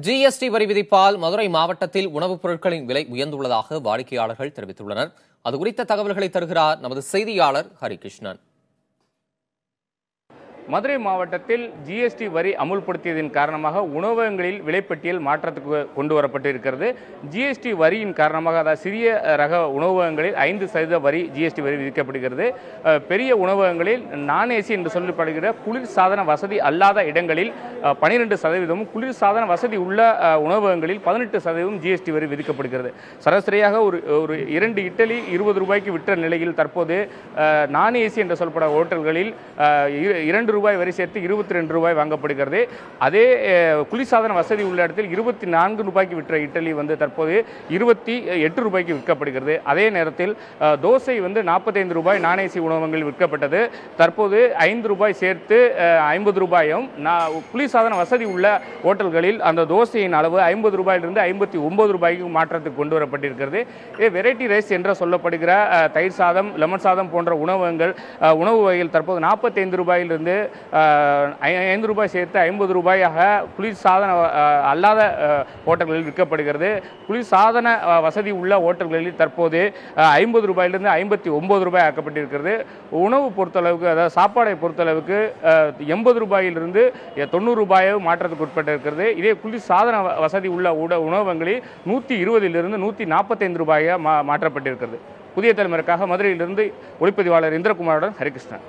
GST வரி விதிப்பால் மதுரை மாவட்டத்தில் உணவுப் பொருட்களின் விலை உயர்ந்துள்ளதாக வாடிக்கையாளர்கள் தெரிவித்துள்ளனர். அது குறித்த தகவல்களை தருகிறார் நமது செய்தியாளர் ஹரிகிருஷ்ணன். மதுரை மாவட்டத்தில் ஜிஎஸ்டி வரி அமுல்படுத்தியதன் காரணமாக உணவகங்களில் விலைப்பட்டியல் மாற்றத்துக்கு கொண்டு வரப்பட்டிருக்கிறது. ஜிஎஸ்டி வரியின் காரணமாக, அதாவது சிறிய ரக உணவகங்களில் 5% வரி ஜிஎஸ்டி வரி விதிக்கப்படுகிறது. பெரிய உணவகங்களில் நான் ஏசி என்று சொல்லப்படுகிற குளிர்சாதன வசதி அல்லாத இடங்களில் 12%, குளிர்சாதன வசதி உள்ள உணவகங்களில் 18% ஜிஎஸ்டி வரி விதிக்கப்படுகிறது. சராசரியாக ஒரு 2 இட்லி 20 ரூபாய்க்கு விற்ற நிலையில் தற்போது நான் ஏசி என்று சொல்லப்பட்ட ஹோட்டல்களில் 2 ரூபாய் வரி சேர்த்து 22 ரூபாய் வாங்கப்படுகிறது. அதே குளிர்சாதன வசதி உள்ள இடத்தில் 24 ரூபாய்க்கு விற்ற இட்லி தற்போது 28 ரூபாய்க்கு விற்கப்படுகிறது. அதே நேரத்தில் தோசை 45 ரூபாய் நான் ஏசி உணவகங்களில் விற்கப்பட்டது. தற்போது 5 ரூபாய் சேர்த்து 50 ரூபாயும், குளிர்சாதன வசதி உள்ள ஹோட்டல்களில் அந்த தோசையின் அளவு 50 ரூபாயிலிருந்து 59 ரூபாய்க்கு மாற்றத்துக்கு கொண்டு வரப்பட்டிருக்கிறது. வெரைட்டி ரைஸ் என்று சொல்லப்படுகிற தயிர் சாதம், லெமன் சாதம் போன்ற உணவு வகைகள் தற்போது 45 ரூபாயிலிருந்து 5 ரூபாய் சேர்த்து 50 ரூபாயாக குளிர்சாதன அல்லாத ஹோட்டல்களில் விற்கப்படுகிறது. குளிர்சாதன வசதி உள்ள ஹோட்டல்களில் தற்போது 50 ரூபாயிலிருந்து 59 ரூபாய் ஆக்கப்பட்டிருக்கிறது. உணவு பொறுத்தளவுக்கு, அதாவது சாப்பாடை பொறுத்தளவுக்கு 80 ரூபாயிலிருந்து 90 ரூபாய் மாற்றத்துக்கு உட்பட்டிருக்கிறது. இதே குளிர்சாதன வசதி உள்ள உணவகங்களில் 120 145 ரூபாயாக மாற்றப்பட்டிருக்கிறது. புதிய தலைமுறைக்காக மதுரையிலிருந்து ஒளிப்பதிவாளர் இந்திரகுமாருடன் ஹரிகிருஷ்ணன்.